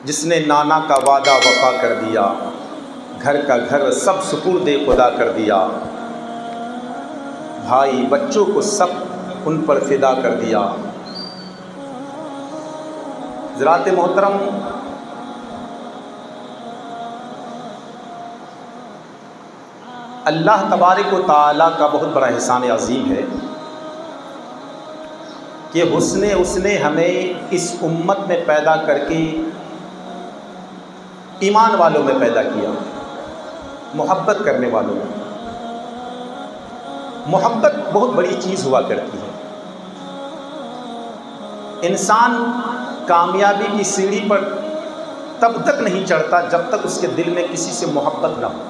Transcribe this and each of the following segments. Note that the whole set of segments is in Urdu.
جس نے نانا کا وعدہ وفا کر دیا، گھر کا گھر سب سپرد خدا کر دیا، بھائی بچوں کو سب ان پر فدا کر دیا۔ حضرات محترم، اللہ تبارک و تعالیٰ کا بہت بڑا احسان عظیم ہے کہ اس نے ہمیں اس امت میں پیدا کر کے ایمان والوں میں پیدا کیا، محبت کرنے والوں میں۔ محبت بہت بڑی چیز ہوا کرتی ہے۔ انسان کامیابی کی سیڑھی پر تب تک نہیں چڑھتا جب تک اس کے دل میں کسی سے محبت نہ ہو۔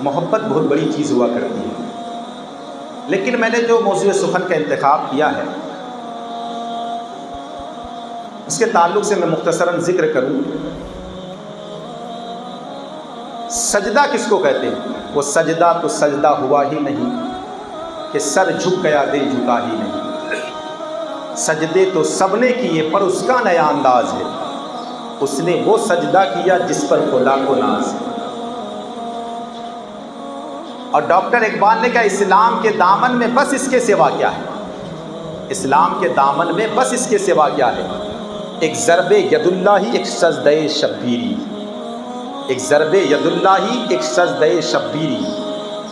محبت بہت بڑی چیز ہوا کرتی ہے۔ لیکن میں نے جو موضوع سخن کا انتخاب کیا ہے، اس کے تعلق سے میں مختصراً ذکر کروں۔ سجدہ کس کو کہتے ہیں؟ وہ سجدہ تو سجدہ ہوا ہی نہیں کہ سر جھک گیا دل جھکا ہی نہیں۔ سجدے تو سب نے کیے پر اس کا نیا انداز ہے، اس نے وہ سجدہ کیا جس پر خدا کو ناز ہے۔ اور ڈاکٹر اقبال نے کہا اسلام کے دامن میں بس اس کے سوا کیا ہے؟ اسلام کے دامن میں بس اس کے سوا کیا ہے؟ ایک ضرب ید اللہ، ایک سجدہ شبیری، ایک ضرب ید اللہ، ایک سجدہ شبیری،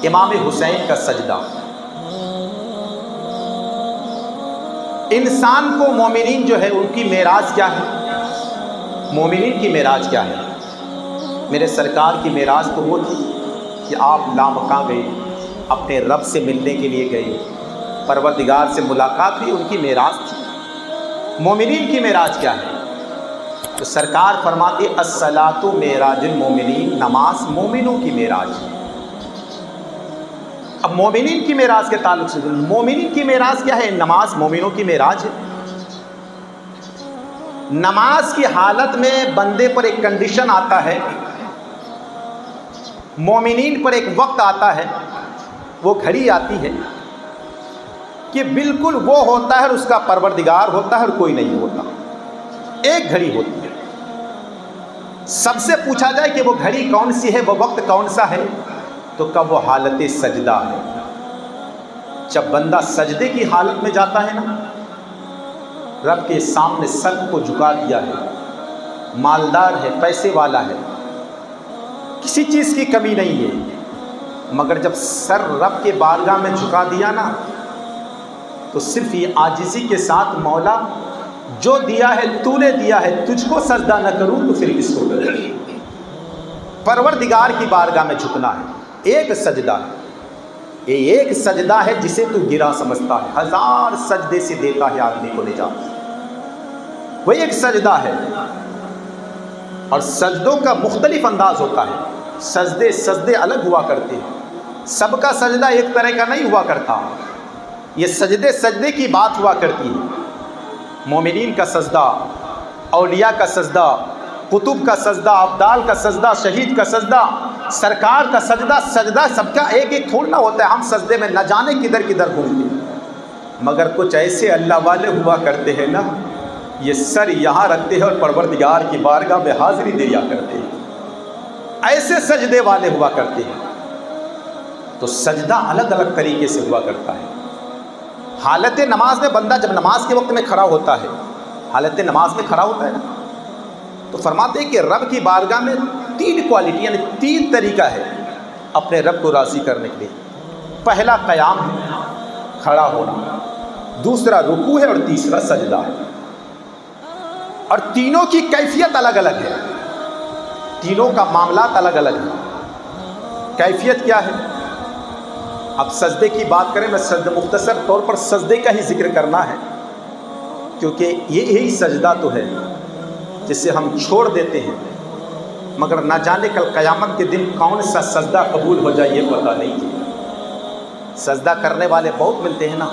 امام حسین کا سجدہ۔ انسان کو مومنین جو ہے ان کی معراج کیا ہے؟ مومنین کی معراج کیا ہے؟ میرے سرکار کی معراج تو وہ تھی کہ آپ لامکاں گئے، اپنے رب سے ملنے کے لیے گئے، پروردگار سے ملاقات ہوئی، ان کی معراج تھی۔ مومنین کی معراج کیا ہے؟ تو سرکار فرماتے الصلاۃ معراج المومنین، نماز مومنوں کی معراج ہے۔ اب مومنین کی معراج کے تعلق سے مومنین کی معراج کیا ہے؟ نماز مومنوں کی معراج ہے۔ نماز کی حالت میں بندے پر ایک کنڈیشن آتا ہے، مومنین پر ایک وقت آتا ہے، وہ گھڑی آتی ہے کہ بالکل وہ ہوتا ہے اور اس کا پروردگار ہوتا ہے اور کوئی نہیں ہوتا۔ ایک گھڑی ہوتی ہے، سب سے پوچھا جائے کہ وہ گھڑی کون سی ہے، وہ وقت کون سا ہے، تو کب وہ حالت سجدہ ہے۔ جب بندہ سجدے کی حالت میں جاتا ہے نا، رب کے سامنے سر کو جھکا دیا ہے، مالدار ہے، پیسے والا ہے، کسی چیز کی کمی نہیں ہے، مگر جب سر رب کے بارگاہ میں جھکا دیا نا، تو صرف یہ عاجزی کے ساتھ مولا جو دیا ہے تو نے دیا ہے، تجھ کو سجدہ نہ کروں تو پھر کس کو کروں؟ پروردگار کی بارگاہ میں جھکنا ہے۔ ایک سجدہ ہے، یہ ایک سجدہ ہے جسے تو گرا سمجھتا ہے، ہزار سجدے سے دیتا ہے آدمی کو نجات۔ وہ ایک سجدہ ہے، اور سجدوں کا مختلف انداز ہوتا ہے۔ سجدے الگ ہوا کرتے ہیں، سب کا سجدہ ایک طرح کا نہیں ہوا کرتا۔ یہ سجدے کی بات ہوا کرتی ہے۔ مومنین کا سجدہ، اولیاء کا سجدہ، قطب کا سجدہ، ابدال کا سجدہ، شہید کا سجدہ، سرکار کا سجدہ سب کا ایک ایک تھوڑنا ہوتا ہے۔ ہم سجدے میں نہ جانے کدھر کدھر گھومتے ہیں، مگر کچھ ایسے اللہ والے ہوا کرتے ہیں نا، یہ سر یہاں رکھتے ہیں اور پروردگار کی بارگاہ میں حاضری دیا کرتے ہیں، ایسے سجدے والے ہوا کرتے ہیں۔ تو سجدہ الگ الگ طریقے سے ہوا کرتا ہے۔ حالت نماز میں بندہ جب نماز کے وقت میں کھڑا ہوتا ہے، حالت نماز میں کھڑا ہوتا ہے نا، تو فرماتے ہیں کہ رب کی بارگاہ میں 3 کوالٹی یعنی 3 طریقہ ہے اپنے رب کو راضی کرنے کے لیے۔ پہلا قیام ہے، کھڑا ہونا، دوسرا رکوع ہے، اور تیسرا سجدہ ہے۔ اور تینوں کی کیفیت الگ الگ ہے، تینوں کا معاملات الگ الگ ہیں۔ کیفیت کیا ہے؟ اب سجدے کی بات کریں، میں مختصر طور پر سجدے کا ہی ذکر کرنا ہے، کیونکہ یہی سجدہ تو ہے جسے ہم چھوڑ دیتے ہیں، مگر نہ جانے کل قیامت کے دن کون سا سجدہ قبول ہو جائے یہ پتہ نہیں ہے۔ سجدہ کرنے والے بہت ملتے ہیں نا،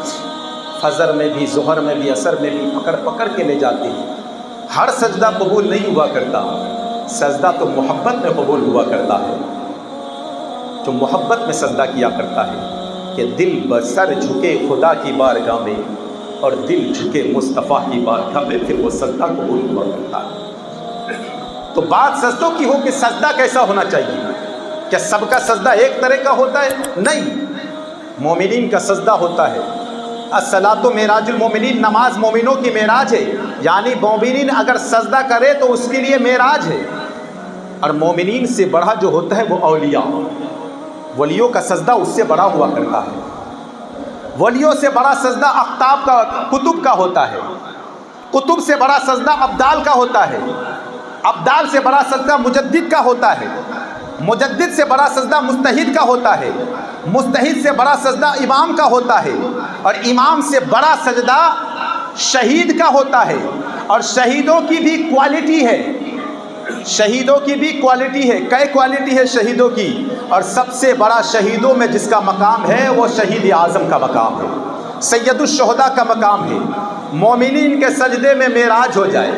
فجر میں بھی، ظہر میں بھی، عصر میں بھی، پکڑ پکڑ کے لے جاتے ہیں۔ ہر سجدہ قبول نہیں ہوا کرتا، سجدہ تو محبت میں قبول ہوا کرتا ہے۔ جو محبت میں سجدہ کیا کرتا ہے کہ دل بسر جھکے خدا کی بارگاہ میں اور دل جھکے مصطفیٰ کی بارگاہ میں، پھر وہ سجدہ قبول ہوا کرتا ہے۔ تو بات سجدوں کی ہو کہ سجدہ کیسا ہونا چاہیے؟ کیا سب کا سجدہ ایک طرح کا ہوتا ہے؟ نہیں، مومنین کا سجدہ ہوتا ہے۔ الصلاۃ معراج المومنین، نماز مومنوں کی معراج ہے، یعنی مومنین اگر سجدہ کرے تو اس کے لیے معراج ہے۔ اور مومنین سے بڑا جو ہوتا ہے وہ اولیاء، ولیوں کا سجدہ اس سے بڑا ہوا کرتا ہے۔ ولیوں سے بڑا سجدہ اقطاب کا، کتب کا ہوتا ہے، کتب سے بڑا سجدہ ابدال کا ہوتا ہے، ابدال سے بڑا سجدہ مجدد کا ہوتا ہے، مجدد سے بڑا سجدہ مجتہد کا ہوتا ہے، مجتہد سے بڑا سجدہ امام کا ہوتا ہے، اور امام سے بڑا سجدہ شہید کا ہوتا ہے۔ اور شہیدوں کی بھی کوالٹی ہے، شہیدوں کی بھی کوالٹی ہے۔ کئی کوالٹی ہے شہیدوں کی، اور سب سے بڑا شہیدوں میں جس کا مقام ہے وہ شہید اعظم کا مقام ہے، سید الشہداء کا مقام ہے۔ مومنین کے سجدے میں معراج ہو جائے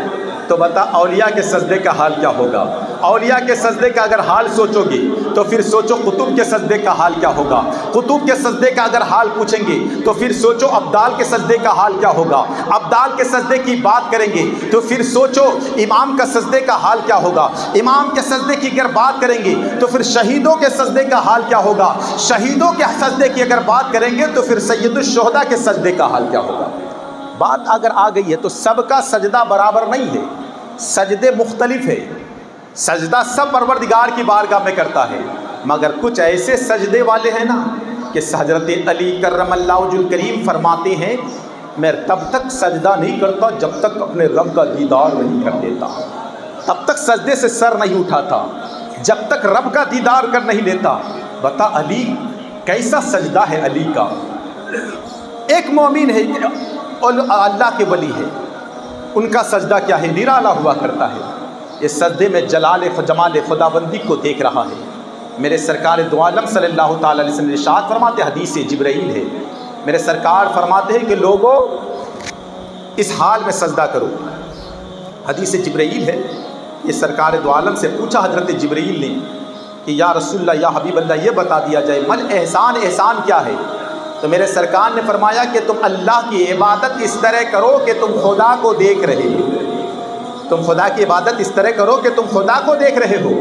تو بتا اولیاء کے سجدے کا حال کیا ہوگا؟ اولیاء کے سجدے کا اگر حال سوچو گے تو پھر سوچو قطب کے سجدے کا حال کیا ہوگا؟ قطب کے سجدے کا اگر حال پوچھیں گے تو پھر سوچو ابدال کے سجدے کا حال کیا ہوگا؟ ابدال کے سجدے کی بات کریں گے تو پھر سوچو امام کا سجدے کا حال کیا ہوگا؟ امام کے سجدے کی اگر بات کریں گے تو پھر شہیدوں کے سجدے کا حال کیا ہوگا؟ شہیدوں کے سجدے کی اگر بات کریں گے تو پھر سید الشہداء کے سجدے کا حال کیا ہوگا؟ بات اگر آ گئی ہے تو سب کا سجدہ برابر نہیں ہے، سجدے مختلف ہے۔ سجدہ سب پروردگار کی بارگاہ میں کرتا ہے، مگر کچھ ایسے سجدے والے ہیں نا کہ حضرت علی کرم اللہ وجہ الکریم فرماتے ہیں میں تب تک سجدہ نہیں کرتا جب تک اپنے رب کا دیدار نہیں کر لیتا، تب تک سجدے سے سر نہیں اٹھاتا جب تک رب کا دیدار کر نہیں لیتا۔ بتا علی کیسا سجدہ ہے علی کا؟ ایک مومن ہے، اللہ کے ولی ہے، ان کا سجدہ کیا ہے؟ نرالا ہوا کرتا ہے۔ یہ سجدے میں جمال خداوندی کو دیکھ رہا ہے۔ میرے سرکار دو عالم صلی اللہ تعالی علیہ وسلم ارشاد فرماتے، حدیث جبرائیل ہے، میرے سرکار فرماتے ہیں کہ لوگوں اس حال میں سجدہ کرو۔ حدیث جبرائیل ہے، یہ سرکار دو عالم سے پوچھا حضرت جبرائیل نے کہ یا رسول اللہ، یا حبیب اللہ، یہ بتا دیا جائے مل احسان، احسان کیا ہے؟ تو میرے سرکار نے فرمایا کہ تم اللہ کی عبادت اس طرح کرو کہ تم خدا کو دیکھ رہے ہو، تم خدا کی عبادت اس طرح کرو کہ تم خدا کو دیکھ رہے ہو۔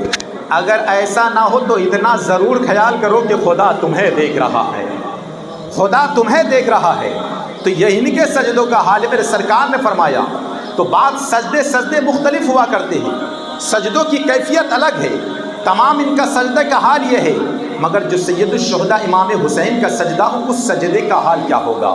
اگر ایسا نہ ہو تو اتنا ضرور خیال کرو کہ خدا تمہیں دیکھ رہا ہے، خدا تمہیں دیکھ رہا ہے۔ تو یہ ان کے سجدوں کا حال ہے، میرے سرکار نے فرمایا۔ تو بات سجدے مختلف ہوا کرتے ہیں، سجدوں کی کیفیت الگ ہے، تمام ان کا سجدہ کا حال یہ ہے، مگر جو سید الشہداء امام حسین کا سجدہ ہو اس سجدے کا حال کیا ہوگا؟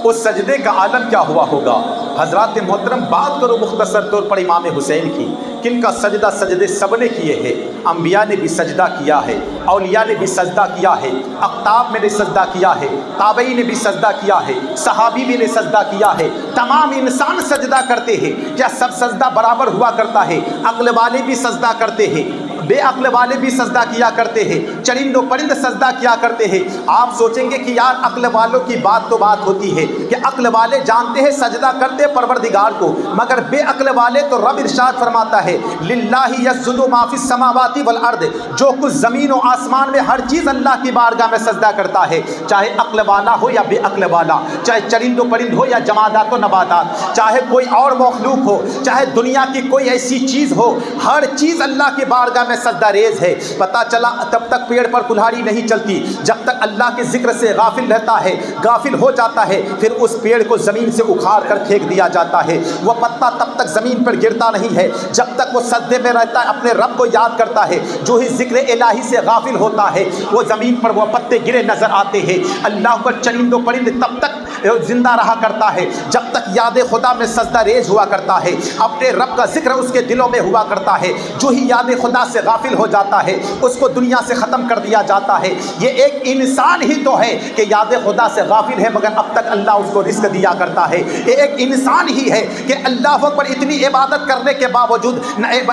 اس سجدے کا عالم کیا ہوا ہوگا؟ حضرات محترم بات کرو مختصر طور پر امام حسین کی، کن کا سجدے سب نے کیے ہیں، انبیاء نے بھی سجدہ کیا ہے، اولیاء نے بھی سجدہ کیا ہے، اقطاب میں نے سجدہ کیا ہے، تابعی نے بھی سجدہ کیا ہے، صحابی بھی نے سجدہ کیا ہے، تمام انسان سجدہ کرتے ہیں۔ کیا سب سجدہ برابر ہوا کرتا ہے؟ عقل والے بھی سجدہ کرتے ہیں، بے عقل والے بھی سجدہ کیا کرتے ہیں، چرند و پرند سجدہ کیا کرتے ہیں۔ آپ سوچیں گے کہ یار عقل والوں کی بات تو بات ہوتی ہے کہ عقل والے جانتے ہیں سجدہ کرتے پروردگار کو، مگر بے عقل والے تو رب ارشاد فرماتا ہے للہ یسجد ما فی السماوات والارض، جو کچھ زمین و آسمان میں ہر چیز اللہ کی بارگاہ میں سجدہ کرتا ہے، چاہے عقل والا ہو یا بے عقل والا، چاہے چرند و پرند ہو یا جمادات و نباتات، چاہے کوئی اور مخلوق ہو، چاہے دنیا کی کوئی ایسی چیز ہو، ہر چیز اللہ کی بارگاہ میں سجدہ ریز ہے۔ پتہ چلا تب تک پیڑ پر کلہاڑی نہیں چلتی جب تک اللہ کے ذکر سے غافل رہتا ہے، غافل ہو جاتا ہے، پھر اس پیڑ کو زمین سے اکھاڑ کر پھینک دیا جاتا ہے۔ وہ پتا تب تک زمین پر گرتا نہیں ہے جب تک وہ سجدے میں رہتا ہے، اپنے رب کو یاد کرتا ہے۔ جو ہی ذکر الہی سے غافل ہوتا ہے وہ زمین پر وہ پتے گرے نظر آتے ہیں۔ اللہ پر چرند و پرند تب تک زندہ رہا کرتا ہے جب تک یاد خدا میں سجدہ ریز ہوا کرتا ہے، اپنے رب کا ذکر اس کے دلوں میں ہوا کرتا ہے۔ جو ہی یاد خدا سے غافل ہو جاتا ہے اس کو دنیا سے ختم کر دیا جاتا ہے۔ یہ ایک انسان ہی تو ہے کہ یاد خدا سے غافل ہے مگر اب تک اللہ اس کو رزق دیا کرتا ہے۔ یہ ایک انسان ہی ہے کہ اللہ پر اتنی عبادت کرنے کے باوجود،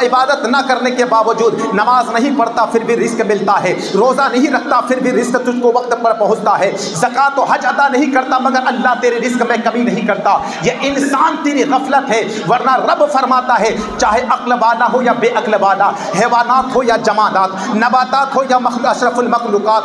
عبادت نہ کرنے کے باوجود نماز نہیں پڑھتا پھر بھی رزق ملتا ہے، روزہ نہیں رکھتا پھر بھی رزق تجھ کو وقت پر پہنچتا ہے، زکوٰۃ و حج ادا نہیں کرتا مگر اللہ تیرے رزق میں کمی نہیں کرتا۔ یہ انسان تیری غفلت ہے، ورنہ رب فرماتا ہے چاہے عقل والا ہو یا بے عقل والا، حیوانات ہو یا جمادات، نباتات ہو یا اشرف المخلوقات،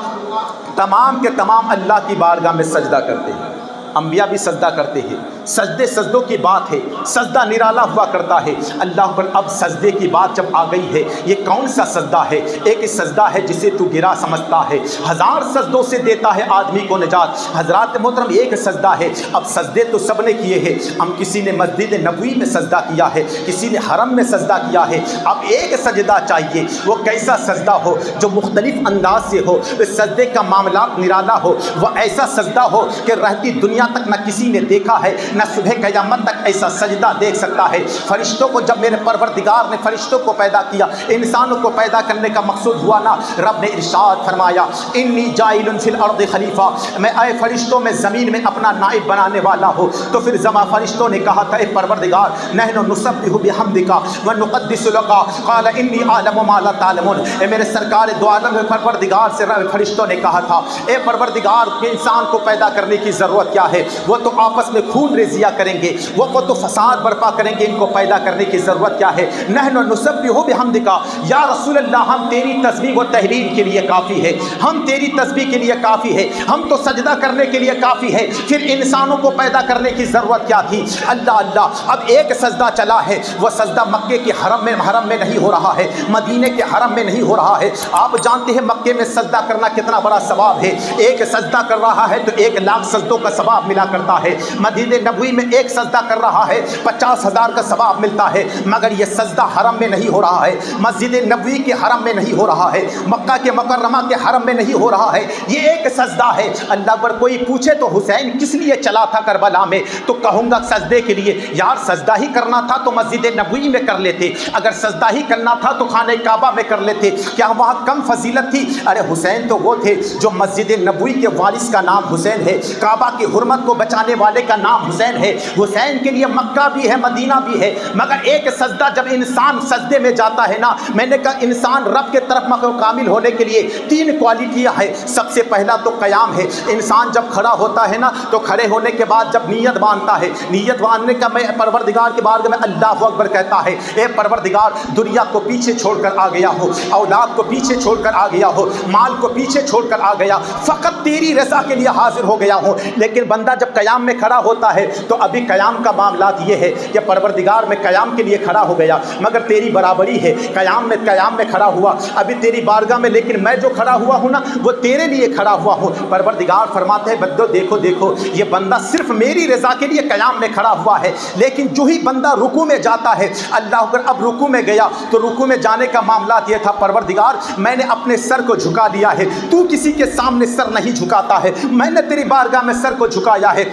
تمام کے تمام اللہ کی بارگاہ میں سجدہ کرتے ہیں۔ انبیاء بھی سجدہ کرتے ہیں، سجدے سجدوں کی بات ہے، سجدہ نرالا ہوا کرتا ہے اللہ پر۔ اب سجدے کی بات جب آ گئی ہے، یہ کون سا سجدہ ہے؟ ایک سجدہ ہے جسے تو گرا سمجھتا ہے، ہزار سجدوں سے دیتا ہے آدمی کو نجات۔ حضرات محترم ایک سجدہ ہے، اب سجدے تو سب نے کیے ہیں، ہم کسی نے مسجد نبوی میں سجدہ کیا ہے، کسی نے حرم میں سجدہ کیا ہے، اب ایک سجدہ چاہیے، وہ کیسا سجدہ ہو جو مختلف انداز سے ہو، اس سجدے کا معاملات نرالا ہو، وہ ایسا سجدہ ہو کہ رہتی دنیا تک نہ کسی نے دیکھا ہے، نہ صبح قیامت تک ایسا سجدہ دیکھ سکتا ہے۔ فرشتوں کو جب میرے پروردگار نے فرشتوں کو پیدا کیا، انسانوں کو پیدا کرنے کا مقصود ہوا نا، رب نے ارشاد فرمایا انی جاعل فی الارض خلیفہ، میں اے فرشتوں میں زمین میں اپنا نائب بنانے والا ہوں۔ تو پھر فرشتوں نے کہا تھا اے پروردگار نحن نسبح بحمدک ونقدس لک، قال انی اعلم ما لا تعلمون، اے میرے سرکار دو عالم پروردگار سے فرشتوں نے کہا تھا اے پروردگار کے انسان کو پیدا کرنے کی ضرورت کیا ہے؟ وہ تو آپس میں خون ریزیاں کریں گے، وہ تو فساد برپا کریں گے، ان کو پیدا کرنے کی ضرورت کیا ہے؟ نحن نسبح بحمدک، یا رسول اللہ ہم تیری تسبیح و تحلیل کے لیے کافی ہے، ہم تیری تسبیح کے لیے کافی ہے، ہم تو سجدہ کرنے کے لیے کافی ہے، پھر انسانوں کو پیدا کرنے کی ضرورت کیا تھی؟ اللہ اللہ، اب ایک سجدہ چلا ہے، وہ سجدہ مکے کے حرم میں نہیں ہو رہا ہے، مدینے کے حرم میں نہیں ہو رہا ہے۔ آپ جانتے ہیں مکے میں سجدہ کرنا کتنا بڑا ثواب ہے، ایک سجدہ کر رہا ہے تو 1,00,000 سجدوں کا ثواب ملا کرتا ہے۔ مدینہ نبوی میں ایک سجدہ کر رہا ہے 50,000 کا ثواب ملتا ہے، مگر یہ سجدہ حرم میں نہیں ہو رہا ہے، مسجد نبوی کے حرم میں نہیں ہو رہا ہے، مکہ کے مکرمہ کے حرم میں نہیں ہو رہا ہے، یہ ایک سجدہ ہے۔ اللہ پر کوئی پوچھے تو حسین کس لیے چلا تھا کربلا میں، تو کہوں گا سجدے کے لیے۔ یار سجدہ ہی کرنا تھا تو مسجد نبوی میں کر لیتے، اگر سجدہ ہی کرنا تھا تو خانہ کعبہ میں کر لیتے، کیا وہاں کم فضیلت تھی؟ ارے حسین تو وہ تھے جو مسجد نبوی کے وارث کا نام حسین ہے، کعبہ کی حرمت کو بچانے والے کا نام حسین ہے، حسین کے لیے مکہ بھی ہے مدینہ بھی ہے۔ مگر ایک سجدہ جب انسان سجدے میں جاتا ہے نا، میں نے کہا انسان رب کے طرف کامل ہونے کے لیے 3 کوالٹیاں ہے۔ سب سے پہلا تو قیام ہے، انسان جب کھڑا ہوتا ہے نا تو کھڑے ہونے کے بعد جب نیت باندھتا ہے، نیت باندھنے کا میں پروردگار کے بارگاہ میں اللہ اکبر کہتا ہے، اے پروردگار دنیا کو پیچھے چھوڑ کر آ گیا ہو، اولاد کو پیچھے چھوڑ کر آ گیا ہو، مال کو پیچھے چھوڑ کر آ گیا، فقط تیری رضا کے لیے حاضر ہو گیا ہوں۔ لیکن بندہ جب قیام میں کھڑا ہوتا ہے تو ابھی قیام کا معاملات یہ ہے کہ پروردگار میں قیام کے لیے کھڑا ہو گیا، مگر تیری برابری ہے، قیام میں کھڑا ہوا ابھی تیری بارگاہ میں، لیکن میں جو کھڑا ہوا ہوں نا وہ تیرے لیے کھڑا ہوا ہوں۔ پروردگار فرماتے ہیں بندو دیکھو دیکھو، یہ بندہ صرف میری رضا کے لیے قیام میں کھڑا ہوا ہے، لیکن جو ہی بندہ رکوع میں جاتا ہے، اللہ اکبر، اب رکوع میں گیا تو رکوع میں جانے کا معاملات یہ تھا پروردگار میں نے اپنے سر کو جھکا دیا ہے، تو کسی کے سامنے سر نہیں جھکاتا ہے، میں نے تیری بارگاہ میں سر کو جھکایا ہے،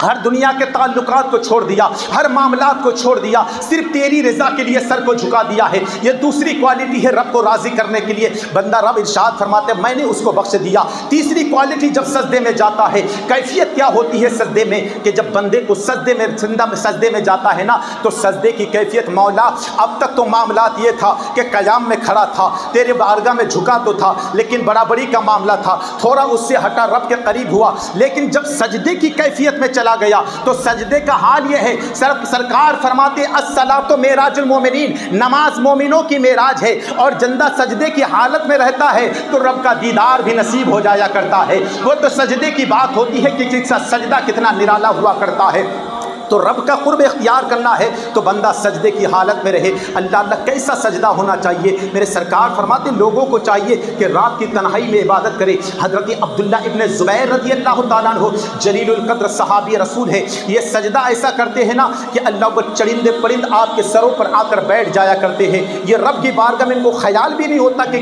ہر دنیا کے تعلقات کو چھوڑ دیا، ہر معاملات کو چھوڑ دیا، صرف تیری رضا کے لیے سر کو جھکا دیا ہے۔ یہ دوسری کوالٹی ہے رب کو راضی کرنے کے لیے بندہ، رب ارشاد فرماتے ہیں میں نے اس کو بخش دیا۔ تیسری کوالٹی جب سجدے میں جاتا ہے، کیفیت کیا ہوتی ہے سجدے میں کہ جب بندے کو سجدے میں جاتا ہے نا تو سجدے کی کیفیت، مولا اب تک تو معاملات یہ تھا کہ قیام میں کھڑا تھا، تیرے بارگاہ میں جھکا تو تھا، لیکن برابری کا معاملہ تھا، تھوڑا اس سے ہٹا رب کے قریب ہوا، لیکن جب سجدے کی کیفیت میں چلا گیا تو سجدے کا حال یہ ہے، سرکار فرماتے الصلاۃ معراج المومنین، نماز مومنوں کی معراج ہے، اور بندہ سجدے کی حالت میں رہتا ہے تو رب کا دیدار بھی نصیب ہو جایا کرتا ہے۔ وہ تو سجدے کی بات ہوتی ہے کہ سجدہ کتنا نرالا ہوا کرتا ہے۔ تو رب کا قرب اختیار کرنا ہے تو بندہ سجدے کی حالت میں رہے۔ اللہ اللہ کیسا سجدہ ہونا چاہیے؟ میرے سرکار فرماتے لوگوں کو چاہیے کہ رات کی تنہائی میں عبادت کرے۔ حضرت عبداللہ ابن زبیر رضی اللہ تعالیٰ عنہ جلیل القدر صحابی رسول ہے، یہ سجدہ ایسا کرتے ہیں نا کہ اللہ کو چرند پرند آپ کے سروں پر آ کر بیٹھ جایا کرتے ہیں، یہ رب کی بارگاہ میں ان کو خیال بھی نہیں ہوتا کہ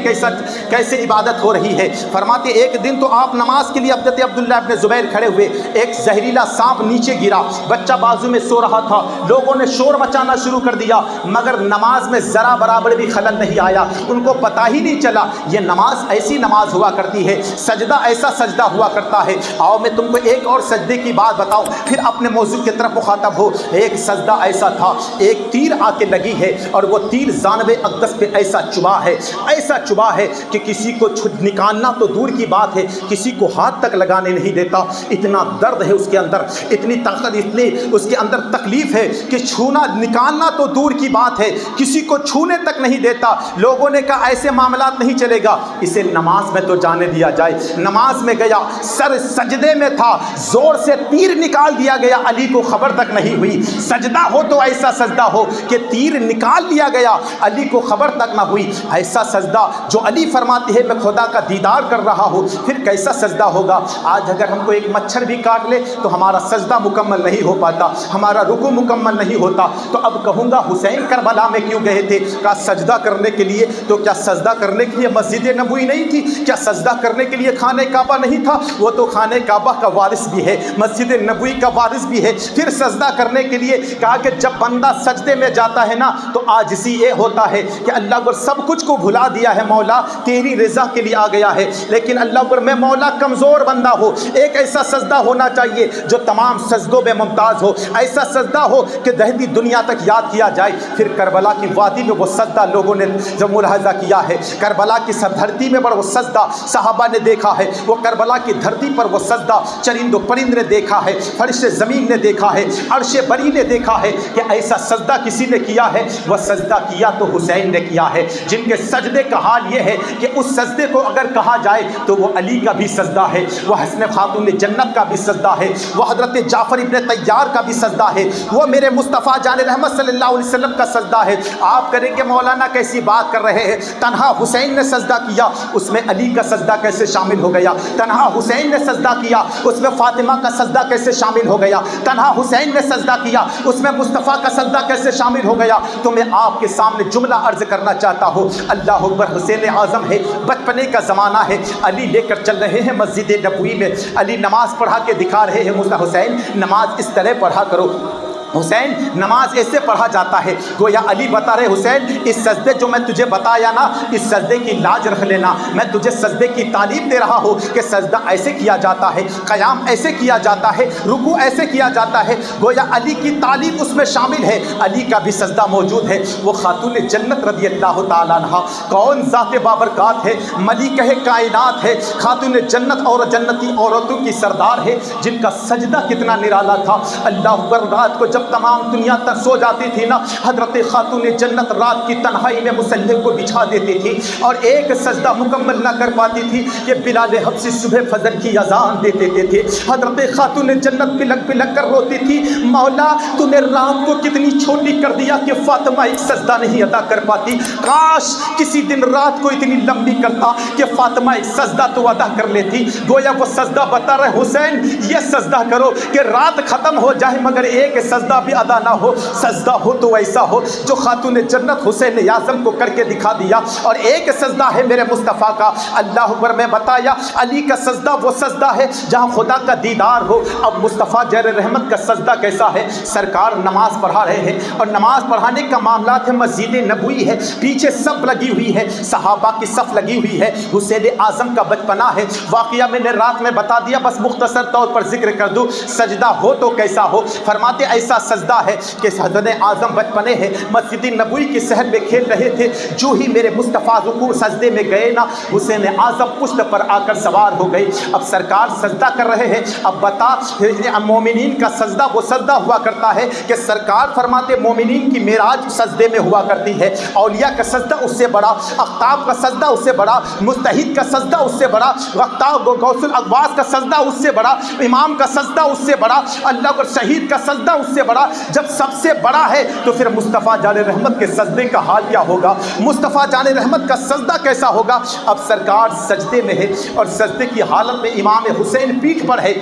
کیسے عبادت ہو رہی ہے۔ فرماتے ایک دن تو آپ نماز کے لیے حضرت عبداللہ ابن زبیر کھڑے ہوئے، ایک زہریلا سانپ نیچے گرا، بچہ بازو میں سو رہا تھا، لوگوں نے شور مچانا شروع کر دیا، مگر نماز میں ذرا برابر بھی خلل نہیں آیا، ان کو پتہ ہی نہیں چلا یہ نماز ایسی نماز ہوا کرتی ہے، سجدہ ایسا سجدہ ہوا کرتا ہے۔ آؤ میں تم کو ایک اور سجدے کی بات بتاؤں، پھر اپنے موضوع کی طرف مخاطب ہو۔ ایک سجدہ ایسا تھا، ایک تیر آ کے لگی ہے اور وہ تیر جانب اقدس پہ ایسا چبھا ہے، ایسا چبھا ہے کہ کسی کو نکالنا تو دور کی بات ہے، کسی کو ہاتھ تک لگانے نہیں دیتا، اتنا درد ہے اس کے اندر، اتنی طاقت، اتنی اس کے اندر تکلیف ہے کہ چھونا نکالنا تو دور کی بات ہے، کسی کو چھونے تک نہیں دیتا۔ لوگوں نے کہا ایسے معاملات نہیں چلے گا، اسے نماز میں تو جانے دیا جائے۔ نماز میں گیا، سر سجدے میں تھا، زور سے تیر نکال دیا گیا، علی کو خبر تک نہیں ہوئی۔ سجدہ ہو تو ایسا سجدہ ہو کہ تیر نکال لیا گیا، علی کو خبر تک نہ ہوئی۔ ایسا سجدہ جو علی فرماتے ہیں میں خدا کا دیدار کر رہا ہوں، پھر کیسا سجدہ ہوگا؟ آج اگر ہم کو ایک مچھر بھی کاٹ لے تو ہمارا سجدہ مکمل نہیں ہو پاتا، ہمارا رکوع مکمل نہیں ہوتا۔ تو اب کہوں گا حسین کربلا میں کیوں گئے تھے؟ کہا سجدہ کرنے کے لیے۔ تو کیا سجدہ کرنے کے لیے مسجد نبوی نہیں تھی؟ کیا سجدہ کرنے کے لیے خانہ کعبہ نہیں تھا؟ وہ تو خانہ کعبہ کا وارث بھی ہے، مسجد نبوی کا وارث بھی ہے۔ پھر سجدہ کرنے کے لیے کہا کہ جب بندہ سجدے میں جاتا ہے نا تو عاجزی یہ ہوتا ہے کہ اللہ پر سب کچھ کو بھلا دیا ہے، مولا تیری رضا کے لیے آ گیا ہے، لیکن اللہ پر میں مولا کمزور بندہ ہو۔ ایک ایسا سجدہ ہونا چاہیے جو تمام سجدوں میں ممتاز ہو، ایسا سجدہ ہو کہ دہلی دنیا تک یاد کیا جائے۔ پھر کربلا کی وادی میں وہ سجدہ لوگوں نے جب ملاحظہ کیا ہے، کربلا کی سردھرتی میں پر وہ سجدہ صحابہ نے دیکھا ہے، وہ کربلا کی دھرتی پر وہ سجدہ چرند و پرند نے دیکھا ہے، فرش زمین نے دیکھا ہے، عرش بری نے دیکھا ہے کہ ایسا سجدہ کسی نے کیا ہے۔ وہ سجدہ کیا تو حسین نے کیا ہے، جن کے سجدے کا حال یہ ہے کہ اس سجدے کو اگر کہا جائے تو وہ علی کا بھی سجدہ ہے، وہ حسن خاتون جنت کا بھی سجدہ ہے، وہ حضرت جعفر ابن طیار کا بھی سجدہ ہے، وہ میرے مصطفیٰ جان رحمت صلی اللہ علیہ وسلم کا سجدہ ہے۔ آپ کریں کہ مولانا کیسی بات کر رہے ہیں؟ تنہا حسین نے سجدہ کیا، اس میں علی کا سجدہ کیسے شامل ہو گیا؟ تنہا حسین نے سجدہ کیا، اس میں فاطمہ کا سجدہ کیسے شامل ہو گیا؟ تنہا حسین نے سجدہ کیا، اس میں مصطفیٰ کا سجدہ کیسے شامل ہو گیا؟ تو میں آپ کے سامنے جملہ عرض کرنا چاہتا ہوں۔ اللہ اکبر، حسین اعظم ہے، بچپنے کا زمانہ ہے، علی لے کر چل رہے ہیں مسجد نبوی میں، علی نماز پڑھا کے دکھا رہے ہیں، حسین نماز اس طرح پڑھا کرو، حسین نماز ایسے پڑھا جاتا ہے۔ گویا علی بتا رہے حسین اس سجدے جو میں تجھے بتایا نا، اس سجدے کی لاج رکھ لینا، میں تجھے سجدے کی تعلیم دے رہا ہوں کہ سجدہ ایسے کیا جاتا ہے، قیام ایسے کیا جاتا ہے، رکوع ایسے کیا جاتا ہے۔ گویا علی کی تعلیم اس میں شامل ہے، علی کا بھی سجدہ موجود ہے۔ وہ خاتون جنت رضی اللہ تعالیٰ عنہ کون ذات بابرکات ہے، ملکہ کائنات ہے، خاتون جنت اور جنتی عورتوں کی سردار ہے، جن کا سجدہ کتنا نرالا تھا۔ اللہ اکبر، رات کو جب تمام دنیا تک سو جاتی تھی نا، حضرت خاتون جنت رات کی تنہائی میں مصلی کو بچھا دیتی تھی اور ایک سجدہ مکمل نہ کر پاتی تھی کہ بلال حبشی صبح فجر کی اذان دے دیتے تھے۔ حضرت خاتون جنت بلک بلک کر روتی تھی، مولا تو نے رات کو کتنی چھوٹی کر دیا کہ فاطمہ ایک سجدہ نہیں ادا کر پاتی، کاش کسی دن رات کو اتنی لمبی کرتا کہ فاطمہ ایک سجدہ تو ادا کر لیتی۔ گویا وہ سجدہ بتا رہے حسین یہ سجدہ کرو کہ رات ختم ہو جائے مگر ایک سجدہ بھی ادا نہ ہو، سجدہ ہو تو ایسا ہو جو خاتون جنت حسین اعظم کو کر کے دکھا دیا۔ اور ایک سجدہ ہے میرے مصطفیٰ کا، اللہ اکبر، میں بتایا علی کا سجدہ وہ سجدہ ہے جہاں خدا کا دیدار ہو۔ اب مصطفیٰ جیر رحمت کا سجدہ کیسا ہے؟ سرکار نماز پڑھا رہے ہیں اور نماز پڑھانے کا معاملات ہے، مسجد نبوی ہے، پیچھے صف لگی ہوئی ہے، صحابہ کی صف لگی ہوئی ہے، حسین اعظم کا بچپنا ہے۔ واقعہ میں نے رات میں بتا دیا، بس مختصر طور پر ذکر کر دوں، سجدہ ہو تو کیسا ہو؟ فرماتے ایسا سجدہ ہے کہ حضرت اعظم بچپنے ہیں، مسجد نبوی کی صحن میں کھیل رہے تھے، جو ہی میرے مصطفیٰ رکوع سجدے میں گئے نا، حسین اعظم پشت پر آ کر سوار ہو گئے۔ اب سرکار سجدہ کر رہے ہیں، اب بتا مومنین کا سجدہ وہ سجدہ ہوا کرتا ہے کہ سرکار فرماتے مومنین کی معراج سجدے میں ہوا کرتی ہے، اولیاء کا سجدہ اس سے بڑا، اقطاب کا سجدہ اس سے بڑا، مجتہد کا سجدہ اس سے بڑا، غوث الاغواث کا سجدہ اس سے بڑا، امام کا سجدہ اس سے بڑا، اللہ کا شہید کا سجدہ اس سے بڑا۔ جب سب سے بڑا ہے تو پھر مصطفیٰ جان رحمت کے سجدے کا حال کیا ہوگا؟ مصطفیٰ جان رحمت کا سجدہ کیسا ہوگا؟ اب سرکار سجدے میں ہے اور سجدے کی حالت میں امام حسین پیٹھ پر ہے۔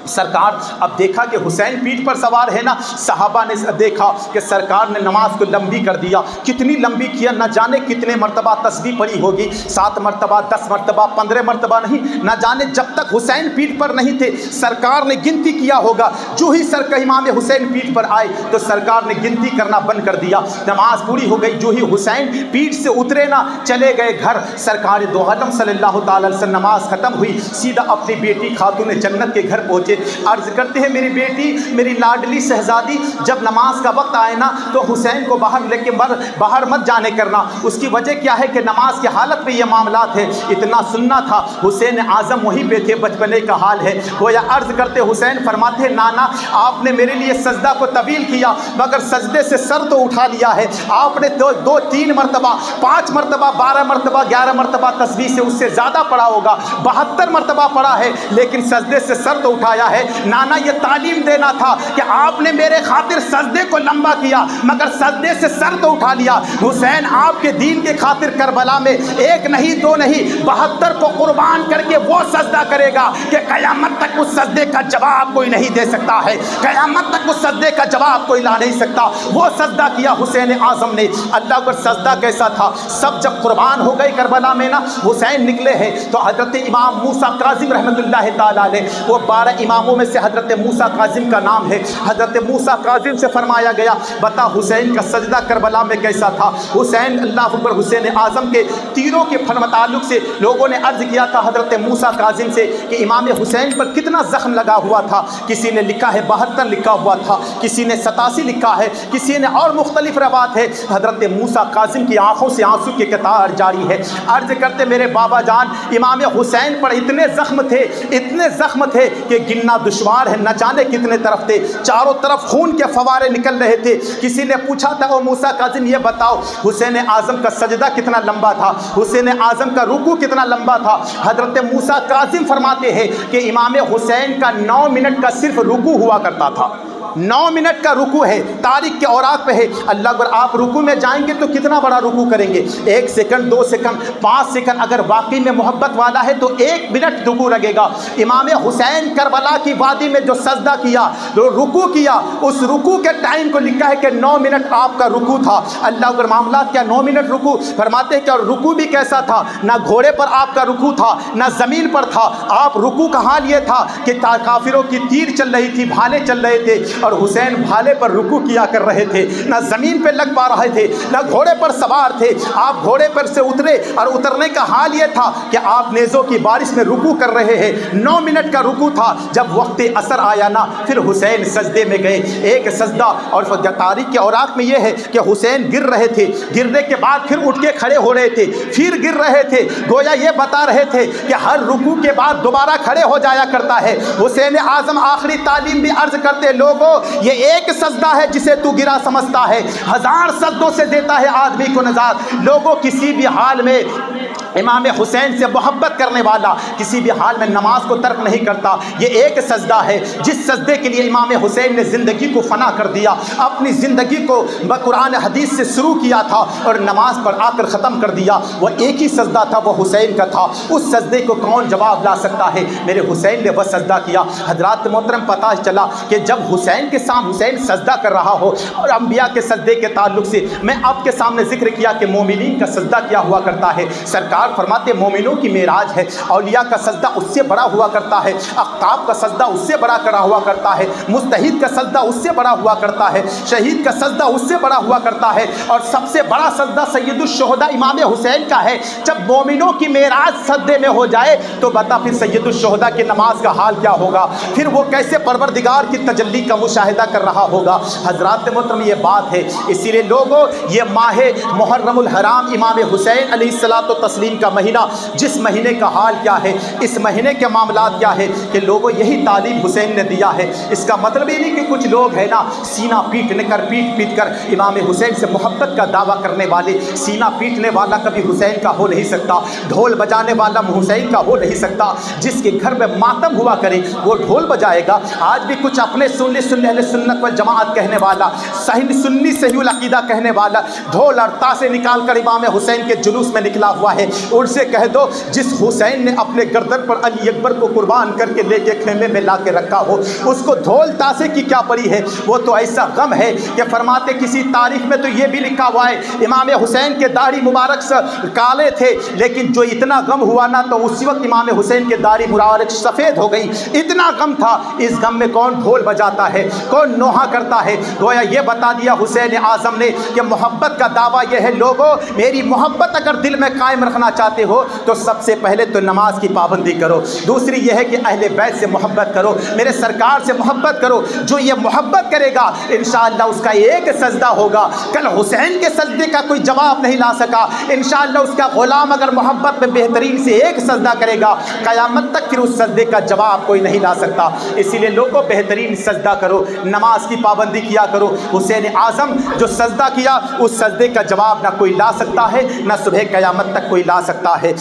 سرکار اب دیکھا کہ حسین پیٹھ پر سوار ہے نا، صحابہ نے دیکھا کہ سرکار نے نماز کو لمبی کر دیا۔ کتنی لمبی کیا؟ نہ جانے کتنے مرتبہ تسبیح پڑھی ہوگی، 7 مرتبہ، 10 مرتبہ، 15 مرتبہ نہیں، نہ جانے جب تک حسین پیٹھ پر نہیں تھے سرکار نے گنتی کیا ہوگا۔ جو ہی امام حسین پیٹھ پر آئے تو سرکار نے گنتی کرنا بند کر دیا، نماز پوری ہو گئی۔ جو ہی حسین پیٹھ سے اترے نا، چلے گئے گھر، سرکار دو عالم صلی اللہ تعالی علیہ وسلم نماز ختم ہوئی، سیدھا اپنی بیٹی خاتون جنت کے گھر پہنچے۔ تھے. عرض کرتے ہیں میری بیٹی میری لاڈلی شہزادی جب نماز کا وقت آئے نا تو حسین کو باہر لے کے باہر مت جانے کرنا. اس کی وجہ کیا ہے کہ نماز کی حالت میں یہ معاملات ہے. اتنا سننا تھا. حسین اعظم وہیں پہ تھے, بچپنے کا حال ہے. گویا عرض کرتے حسین فرماتے نانا آپ نے میرے لیے سجدہ کو طویل کیا مگر سجدے سے سر تو اٹھا لیا ہے. آپ نے دو تین مرتبہ 5 مرتبہ 12 مرتبہ 11 مرتبہ تسبیح سے اس سے زیادہ پڑھا ہوگا, 72 مرتبہ پڑھا ہے, لیکن سجدے سے سر تو اٹھایا ہے. نانا یہ تعلیم دینا تھا کہ آپ نے میرے خاطر سجدے کو لمبا کیا مگر سجدے سے سر تو اٹھا لیا. حسین آپ کے دین کے خاطر کربلا میں 1 نہیں 2 نہیں 72 کو قربان کر کے وہ سجدہ کرے گا کہ قیامت تک اس سجدے کا جواب کوئی نہیں دے سکتا ہے, قیامت تک اس سجدے کا جواب کوئی لا نہیں سکتا. وہ سجدہ کیا حسین اعظم نے. اللہ پر سجدہ کیسا تھا. سب جب قربان ہو گئے کربلا میں نا حسین نکلے ہیں تو حضرت امام موسیٰ کاظم رحمۃ اللہ تعالیٰ علیہ, وہ 12 اماموں میں سے حضرت موسیٰ کاظم کا نام ہے. حضرت موسیٰ کاظم سے فرمایا گیا بتا حسین کا سجدہ کربلا میں کیسا تھا. حسین اللہ اکبر حسین اعظم کے تیروں کے تعلق سے لوگوں نے عرض کیا تھا حضرت موسیٰ کاظم سے کہ امام حسین پر کتنا زخم لگا ہوا تھا. کسی نے لکھا ہے 72 لکھا ہوا تھا, کسی نے 87 لکھا ہے, کسی نے اور مختلف روایات ہے. حضرت موسیٰ کاظم کی آنکھوں سے آنسو کی قطار جاری ہے. عرض کرتے میرے بابا جان امام حسین پر اتنے زخم تھے کہ گننا دشوار ہے, نہ جانے کتنے طرف تھے. چاروں طرف خون کے فوارے نکل رہے تھے. کسی نے پوچھا تھا او موسیٰ کاظم یہ بتاؤ حسین اعظم کا سجدہ کتنا لمبا تھا, حسین اعظم کا رکوع کتنا لمبا تھا. حضرت موسیٰ کاظم فرماتے ہیں کہ امام حسین کا 9 منٹ کا صرف رکوع ہوا کرتا تھا. 9 منٹ کا رکوع ہے, تاریخ کے اوراق پہ ہے. اللہ اگر آپ رکوع میں جائیں گے تو کتنا بڑا رکوع کریں گے, 1 سیکنڈ 2 سیکنڈ 5 سیکنڈ, اگر واقعی میں محبت والا ہے تو 1 منٹ رکوع لگے گا. امام حسین کربلا کی وادی میں جو سجدہ کیا, جو رکوع کیا, اس رکوع کے ٹائم کو لکھا ہے کہ 9 منٹ آپ کا رکوع تھا. اللہ اگر معاملات کیا 9 منٹ رکوع, فرماتے ہیں کہ رکوع بھی کیسا تھا, نہ گھوڑے پر آپ کا رکوع تھا نہ زمین پر تھا. آپ رکوع کا حال یہ تھا کہ کافروں کی تیر چل رہی تھی, بھالے چل رہے تھے اور حسین بھالے پر رکوع کیا کر رہے تھے, نہ زمین پہ لگ پا رہے تھے نہ گھوڑے پر سوار تھے. آپ گھوڑے پر سے اترے اور اترنے کا حال یہ تھا کہ آپ نیزوں کی بارش میں رکوع کر رہے ہیں. 9 منٹ کا رکوع تھا. جب وقت عصر آیا نا پھر حسین سجدے میں گئے. ایک سجدہ اور تاریخ کے اوراق میں یہ ہے کہ حسین گر رہے تھے, گرنے کے بعد پھر اٹھ کے کھڑے ہو رہے تھے, پھر گر رہے تھے. گویا یہ بتا رہے تھے کہ ہر رکوع کے بعد دوبارہ کھڑے ہو جایا کرتا ہے. حسین اعظم آخری تعلیم بھی عرض کرتے لوگوں یہ ایک سجدہ ہے جسے تو گرا سمجھتا ہے, 1000 سجدوں سے دیتا ہے آدمی کو نجات. لوگوں کسی بھی حال میں امام حسین سے محبت کرنے والا کسی بھی حال میں نماز کو ترک نہیں کرتا. یہ ایک سجدہ ہے جس سجدے کے لیے امام حسین نے زندگی کو فنا کر دیا, اپنی زندگی کو قرآن حدیث سے شروع کیا تھا اور نماز پر آ کر ختم کر دیا. وہ ایک ہی سجدہ تھا, وہ حسین کا تھا. اس سجدے کو کون جواب لا سکتا ہے, میرے حسین نے وہ سجدہ کیا. حضرات محترم پتہ چلا کہ جب حسین کے سامنے حسین سجدہ کر رہا ہو, اور انبیاء کے سجدے کے تعلق سے میں آپ کے سامنے ذکر کیا کہ مومنین کا سجدہ کیا ہوا کرتا ہے. سرکار فرماتے مومنوں کی معراج ہے, اولیاء کا سجدہ اس سے بڑا ہوا کرتا ہے, اقطاب کا سجدہ اس سے بڑا کرا ہوا کرتا ہے, مستحید کا سجدہ اس سے بڑا ہوا کرتا ہے, شہید کا سجدہ اس سے بڑا ہوا کرتا ہے, اور سب سے بڑا سجدہ سید الشہداء امام حسین کا ہے. جب مومنوں کی معراج سجدے میں ہو جائے تو بتا پھر سید الشہداء کی نماز کا حال کیا ہوگا, پھر وہ کیسے پروردگار کی تجلی کا مشاہدہ کر رہا ہوگا. حضرات محترم یہ بات ہے, اسی لیے لوگوں یہ ماہ محرم الحرام امام حسین علیہ الصلوۃ والتسلیم کا مہینہ, جس مہینے کا حال کیا ہے, اس مہینے کے معاملات کیا ہے کہ لوگوں یہی تعلیم حسین نے دیا ہے. اس کا مطلب یہ نہیں کہ کچھ لوگ ہیں نا سینہ پیٹ کر امام حسین سے محبت کا دعویٰ کرنے والے. سینہ پیٹنے والا کبھی حسین کا ہو نہیں سکتا, ڈھول بجانے والا حسین کا ہو نہیں سکتا. جس کے گھر میں ماتم ہوا کرے وہ ڈھول بجائے گا. آج بھی کچھ اپنے سنی اہل سنت والجماعت کہنے والا, سنی صحیح العقیدہ کہنے والا ڈھول اور تاسے نکال کر امام حسین کے جلوس میں نکلا ہوا ہے. ان سے کہہ دو جس حسین نے اپنے گردن پر علی اکبر کو قربان کر کے لے کے خیمے میں لا کے رکھا ہو, اس کو ڈھول تاسے کی کیا پڑی ہے. وہ تو ایسا غم ہے کہ فرماتے کسی تاریخ میں تو یہ بھی لکھا ہوا ہے امام حسین کے داڑھی مبارک سے کالے تھے, لیکن جو اتنا غم ہوا نا تو اسی وقت امام حسین کے داڑھی مبارک سفید ہو گئی. اتنا غم تھا. اس غم میں کون ڈھول بجاتا ہے, کون نوحہ کرتا ہے. گویا یہ بتا دیا حسین اعظم نے کہ محبت کا دعویٰ یہ ہے لوگوں میری محبت اگر دل میں قائم رکھنا کرنا چاہتے ہو تو سب سے پہلے تو نماز کی پابندی کرو، دوسری یہ ہے کہ اہل بیت سے محبت کرو، میرے سرکار سے محبت کرو۔ جو یہ محبت کرے گا انشاءاللہ اس کا ایک سجدہ ہوگا، کل حسین کے سجدے کا کوئی جواب نہیں لا سکا، انشاءاللہ اس کا غلام اگر محبت میں بہترین سے ایک سجدہ کرے گا قیامت تک پھر اس سجدے کا جواب کوئی نہیں لا سکتا۔ اسی لیے لوگوں بہترین سجدہ کرو، نماز کی پابندی کیا کرو۔ حسین اعظم جو سجدہ کیا اس سجدے کا جواب نہ کوئی لا سکتا ہے، نہ صبح قیامت تک کوئی لا سکتا ہے۔